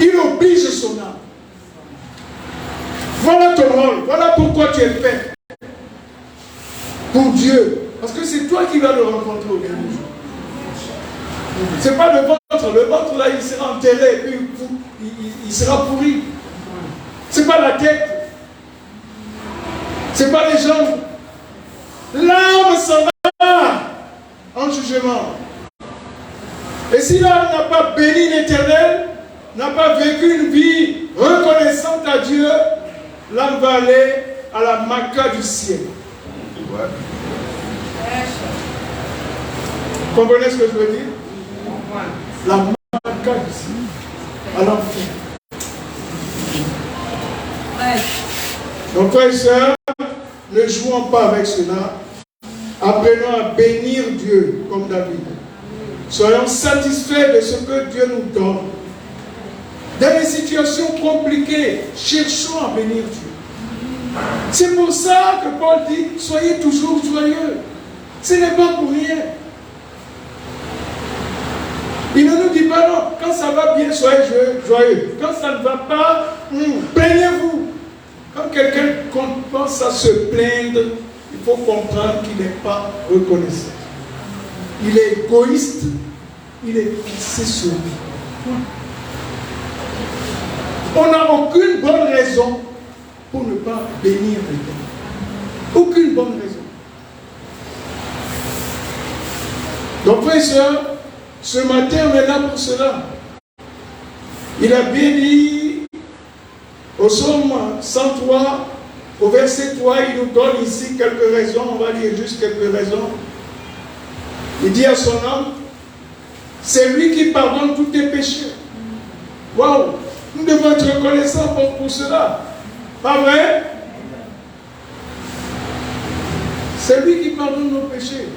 Il oblige son âme. Voilà ton rôle. Voilà pourquoi tu es fait. Pour Dieu. Parce que c'est toi qui vas le rencontrer au dernier jour. Ce n'est pas le ventre. Le ventre là, il sera enterré et puis il sera pourri. Ce n'est pas la tête. Ce n'est pas les jambes. L'âme s'en va en jugement. Et si l'âme n'a pas béni l'Éternel, n'a pas vécu une vie reconnaissante à Dieu, l'âme va aller à la Maca du ciel. Ouais. Vous comprenez ce que je veux dire? La Maca du ciel. À l'enfer. Donc, frères et sœurs, ne jouons pas avec cela. Apprenons à bénir Dieu comme David. Soyons satisfaits de ce que Dieu nous donne. Dans les situations compliquées, cherchons à bénir Dieu. C'est pour ça que Paul dit, soyez toujours joyeux. Ce n'est pas pour rien. Il ne nous dit pas non, quand ça va bien, soyez joyeux. Quand ça ne va pas, plaignez-vous. Quand quelqu'un pense à se plaindre, il faut comprendre qu'il n'est pas reconnaissant. Il est égoïste, il est fixé sur lui. On n'a aucune bonne raison pour ne pas bénir l'Éternel. Aucune bonne raison. Donc, frères et sœurs, ce matin, on est là pour cela. Il a béni au psaume 103, au verset 3, il nous donne ici quelques raisons. On va lire juste quelques raisons. Il dit à son âme, c'est lui qui pardonne tous tes péchés. Waouh! Nous devons être reconnaissants pour cela. Pas vrai? C'est lui qui pardonne nos péchés.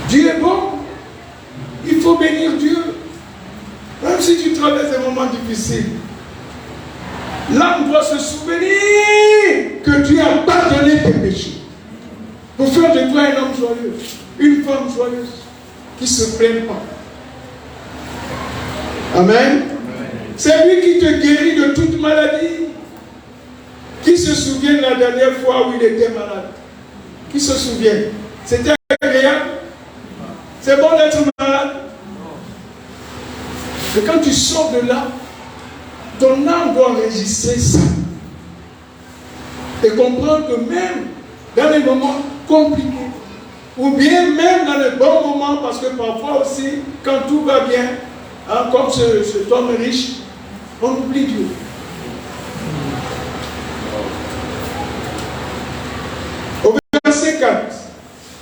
Dieu est bon. Il faut bénir Dieu. Même si tu traverses des moments difficiles, l'âme doit se souvenir que Dieu a pardonné tes péchés. Pour faire de toi un homme joyeux, une femme joyeuse, qui ne se plaint pas. Amen. C'est lui qui te guérit de toute maladie. Qui se souvient de la dernière fois où il était malade? Qui se souvient? C'était agréable? C'est bon d'être malade? Et quand tu sors de là, ton âme doit enregistrer ça. Et comprendre que même dans les moments compliqués, ou bien même dans les bons moments, parce que parfois aussi, quand tout va bien, hein, comme cet homme riche, on oublie Dieu. Au verset 4,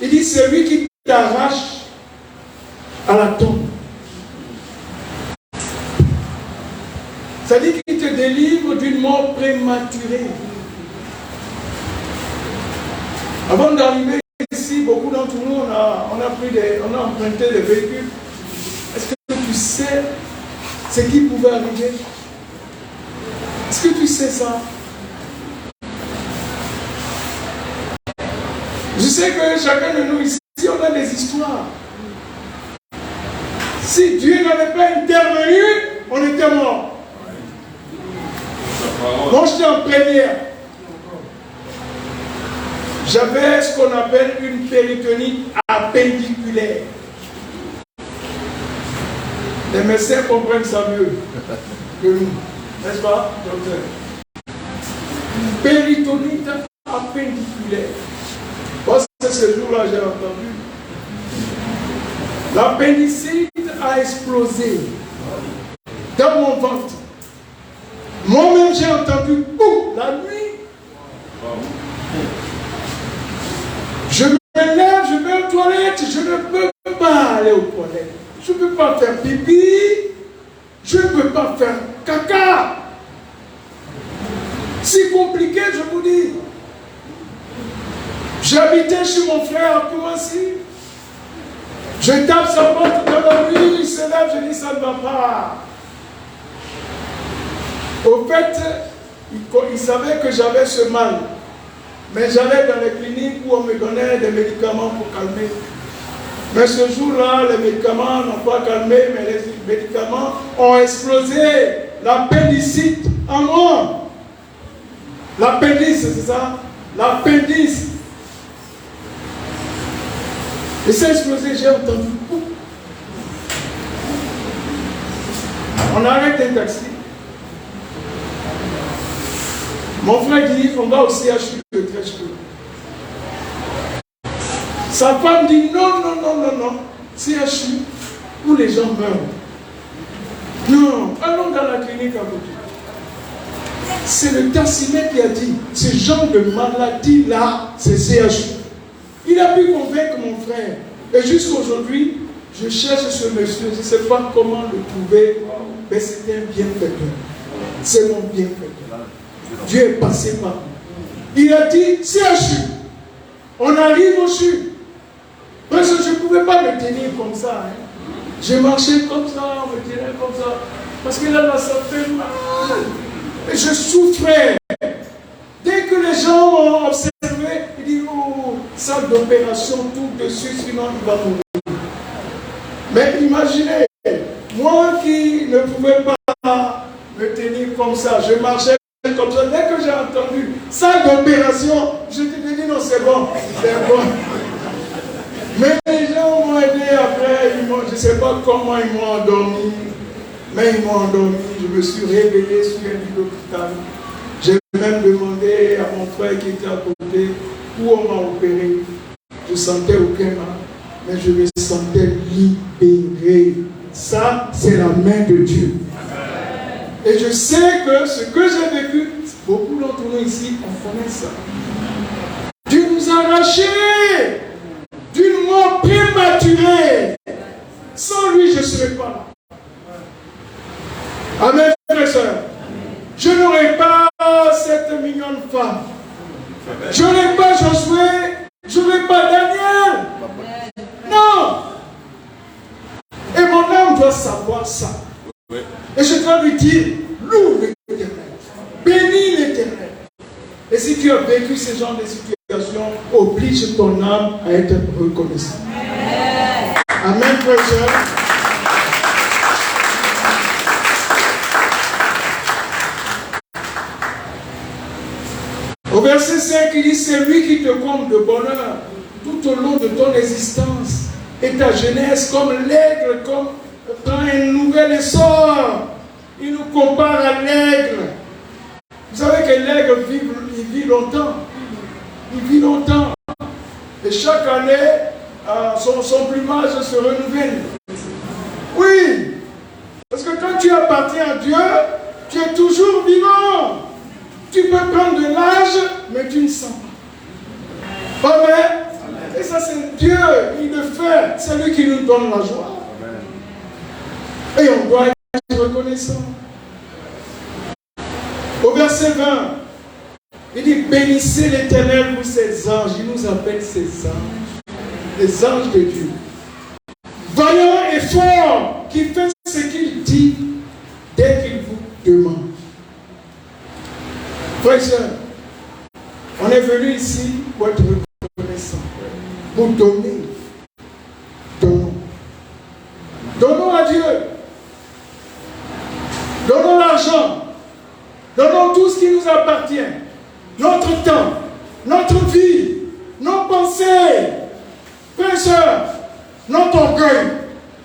il dit, c'est lui qui t'arrache à la tombe. C'est-à-dire qu'il te délivre d'une mort prématurée. Avant d'arriver ici, beaucoup d'entre nous, on a emprunté des véhicules. Est-ce que tu sais ce qui pouvait arriver? Est-ce que tu sais ça? Je sais que chacun de nous ici, on a des histoires. Si Dieu n'avait pas intervenu, on était mort. Moi, j'étais en première. J'avais ce qu'on appelle une péritonite appendiculaire. Les médecins comprennent ça mieux que nous. N'est-ce pas, docteur? Péritonite appendiculaire. Parce que ce jour-là, j'ai entendu. L'appendicite a explosé dans mon ventre. Moi-même, j'ai entendu boum, la nuit. Je me lève, je vais aux toilettes, je ne peux pas aller aux toilettes. Je ne peux pas faire pipi. Je ne peux pas faire caca. C'est compliqué, je vous dis. J'habitais chez mon frère à Koumassi. Je tape sa porte dans la nuit, il se lève, je dis ça ne va pas. Au fait, il savait que j'avais ce mal. Mais j'allais dans les cliniques où on me donnait des médicaments pour calmer. Mais ce jour-là, les médicaments n'ont pas calmé, mais les médicaments ont explosé. L'appendicite en moi. L'appendice, c'est ça? L'appendice. Et c'est explosé, j'ai entendu. On arrête un taxi. Mon frère dit, on va au CHU de Trècheville. Sa femme dit, non, non, non, non, non. CHU, où les gens meurent. Non, allons dans la clinique à côté. C'est le Tassimé qui a dit, ce genre de maladie-là, c'est CHU. Il a pu convaincre mon frère. Et jusqu'à aujourd'hui, je cherche ce monsieur. Je ne sais pas comment le trouver, mais c'est un bienfaiteur. C'est mon bienfaiteur. Dieu est passé par nous. Il a dit, CHU. On arrive au CHU. Parce que je ne pouvais pas me tenir comme ça. Hein. J'ai marché comme ça, on me tenait comme ça. Parce que là, ça fait mal. Et je souffrais. Dès que les gens m'ont observé, ils disent, oh, salle d'opération, tout dessus, sinon il va mourir. Mais imaginez, moi qui ne pouvais pas me tenir comme ça, je marchais comme ça. Dès que j'ai entendu salle d'opération, je te dis non, c'est bon. Mais les gens m'ont aidé après, je ne sais pas comment ils m'ont endormi, mais ils m'ont endormi. Je me suis réveillé sur un lit d'hôpital. J'ai même demandé à mon frère qui était à côté où on m'a opéré. Je ne sentais aucun mal, mais je me sentais libéré. Ça, c'est la main de Dieu. Et je sais que ce que j'ai vécu, beaucoup d'entre nous ici, on connaît ça. Dieu nous a arrachés d'une mort prématurée. Sans lui, je ne serais pas là. Amen, frères et sœurs. Je n'aurais pas cette mignonne femme. Je n'aurais pas Josué. Je n'aurais pas Daniel. Non. Et mon âme doit savoir ça. Et je dois lui dire, loue l'Éternel. Bénis l'Éternel. Et si tu as vécu ce genre de situation, oblige ton âme à être reconnaissant. Amen, frère et sœur. Au verset 5, il dit, c'est lui qui te comble de bonheur tout au long de ton existence et ta jeunesse comme l'aigle, comme dans un nouvel essor. Il nous compare à l'aigle. Vous savez que l'aigle vit longtemps. Il vit longtemps. Et chaque année, son plumage se renouvelle. Oui. Parce que quand tu appartiens à Dieu, tu es toujours vivant. Tu peux prendre de l'âge, mais tu ne sens pas. Amen. Et ça, c'est Dieu. Il le fait. C'est lui qui nous donne la joie. Et on doit être reconnaissant. Au verset 20, il dit, bénissez l'Éternel pour ses anges. Il nous appelle ses anges. Les anges de Dieu. Vaillant et fort, qui fait ce qu'il dit dès qu'il vous demande. Frères et sœurs, on est venu ici pour être reconnaissant, pour donner. Donnons. Donnons à Dieu. Donnons l'argent. Donnons tout ce qui nous appartient. Notre temps, notre vie, nos pensées. Frères et sœurs, notre orgueil.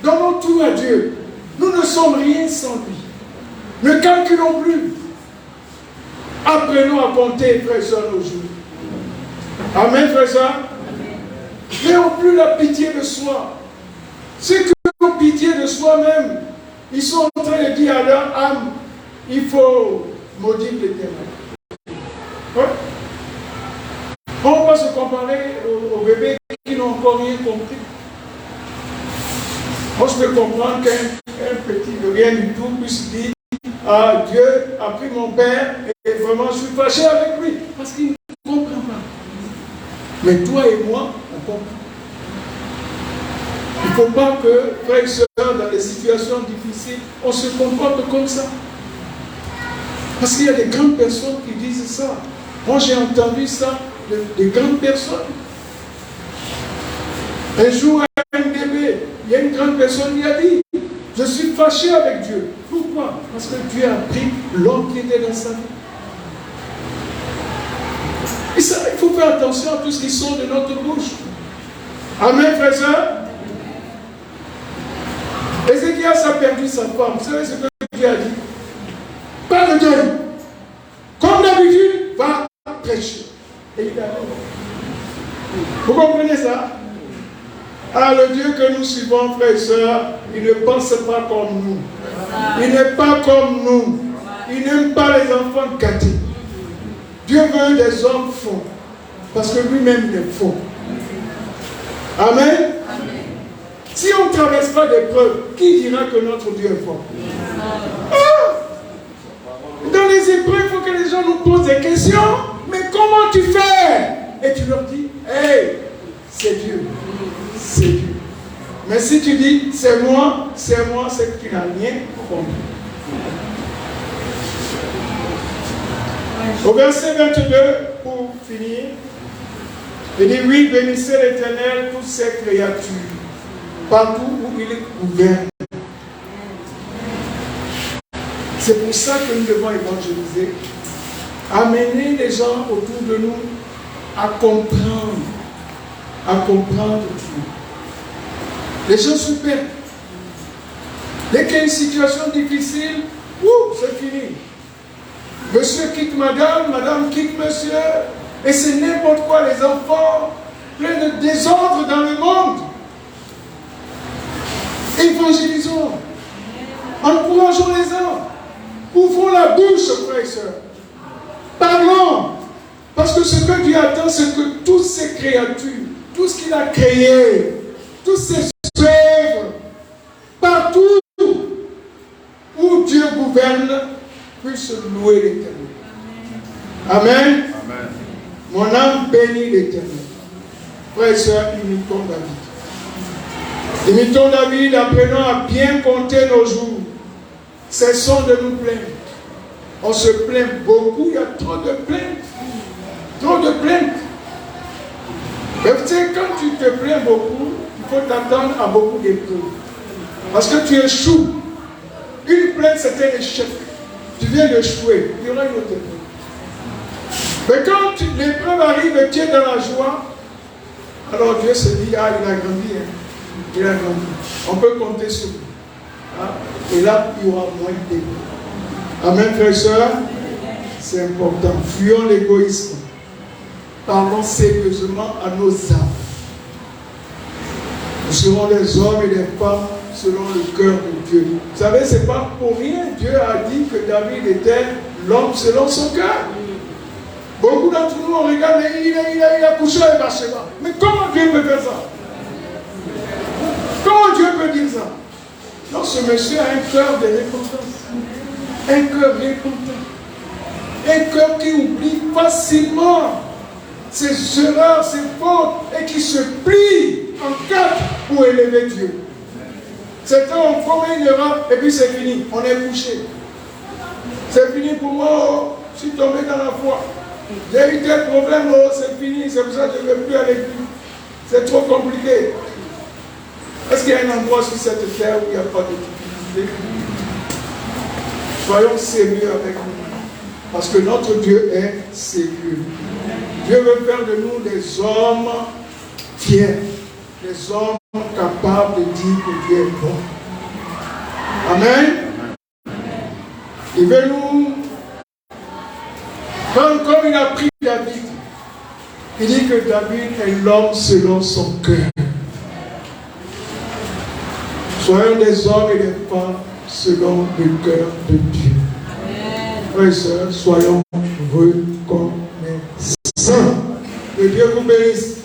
Donnons tout à Dieu. Nous ne sommes rien sans lui. Ne calculons plus. Apprenons à compter, frères et sœurs, nos jours. Amen, frères et sœurs. N'ayons plus la pitié de soi. Ceux qui ont pitié de soi-même, ils sont en train de dire à leur âme, il faut maudire l'Éternel. Ouais. On va se comparer aux bébés qui n'ont encore rien compris. Moi, je peux comprendre qu'un petit de rien du tout puisse dire, ah, Dieu a pris mon père et vraiment je suis fâché avec lui parce qu'il ne comprend pas. Mais toi et moi, on comprend. Il ne faut pas que, frères et sœurs, dans des situations difficiles, on se comporte comme ça. Parce qu'il y a des grandes personnes qui disent ça. Moi, j'ai entendu ça de grandes personnes. Un jour, un bébé, il y a une grande personne qui a dit, je suis fâché avec Dieu. Pourquoi? Parce que Dieu a pris l'homme qui était dans sa vie. Et ça, il faut faire attention à tout ce qui sort de notre bouche. Amen, frères et sœurs. Ézéchias a perdu sa femme. Vous savez ce que Dieu a dit? Pas de deuil. Comme d'habitude, va prêcher. Et il a dit. Vous comprenez ça? Ah, le Dieu que nous suivons, frères et sœurs, il ne pense pas comme nous. Il n'est pas comme nous. Il n'aime pas les enfants gâtés. Dieu veut des hommes forts. Parce que lui-même, il est fort. Amen. Amen. Si on ne traverse pas d'épreuves, qui dira que notre Dieu est fort? Ah! Dans les épreuves, il faut que les gens nous posent des questions. Mais comment tu fais? Et tu leur dis, hey, c'est Dieu. C'est Dieu. Mais si tu dis, c'est moi, c'est que tu n'as rien compris. Au verset 22, pour finir, il dit, oui, bénissez l'Éternel, toutes ses créatures, partout où il gouverne. C'est pour ça que nous devons évangéliser. amener les gens autour de nous à comprendre tout. Les gens se perdent. Dès qu'il y a une situation difficile, c'est fini. Monsieur quitte madame, madame quitte monsieur, et c'est n'importe quoi, les enfants, plein de désordre dans le monde. Évangélisons, encourageons les gens, ouvrons la bouche, frères et sœurs, parlons, parce que ce que Dieu attend, c'est que toutes ces créatures, tout ce qu'il a créé, toutes ces œuvres, partout où Dieu gouverne, puisse louer l'Éternel. Amen. Amen. Mon âme bénit l'Éternel. Frères et sœurs, imitons David. Imitons David, apprenons à bien compter nos jours. Cessons de nous plaindre. On se plaint beaucoup, il y a trop de plaintes. Trop de plaintes. Mais tu sais, quand tu te plains beaucoup, il faut t'attendre à beaucoup d'épreuves. Parce que tu échoues. Une plainte, c'est un échec. Tu viens d'échouer. Il y aura une autre épreuve. Mais quand l'épreuve arrive et tu es dans la joie, alors Dieu se dit, ah, il a grandi. Hein. Il a grandi. On peut compter sur lui. Hein? Et là, il y aura moins d'épreuves. Amen, frères et sœurs. C'est important. Fuyons l'égoïsme. Parlons sérieusement à nos âmes. Nous serons des hommes et des femmes selon le cœur de Dieu. Vous savez, ce n'est pas pour rien. Dieu a dit que David était l'homme selon son cœur. Beaucoup d'entre nous, on regarde, mais il a couché avec Bathsheba. Mais comment Dieu peut faire ça? Comment Dieu peut dire ça? Non, ce monsieur a un cœur de repentance. Un cœur repentant. Un cœur qui oublie facilement ses erreurs, ses fautes, et qui se plie en quatre pour élever Dieu. C'est quand on commet une erreur, et puis c'est fini, on est couché. C'est fini pour moi, oh, je suis tombé dans la foi. J'ai eu tel problème, oh, c'est fini, c'est pour ça que je ne vais plus à l'église. C'est trop compliqué. Est-ce qu'il y a un endroit sur cette terre où il n'y a pas de difficulté? Soyons sérieux avec nous. Parce que notre Dieu est sérieux. Dieu veut faire de nous des hommes fiers. Des hommes capables de dire que Dieu est bon. Amen. Il veut nous prendre comme il a pris David. Il dit que David est l'homme selon son cœur. Soyons des hommes et des femmes selon le cœur de Dieu. Frères et sœurs, soyons reconnaissants. Que Dieu vous bénisse.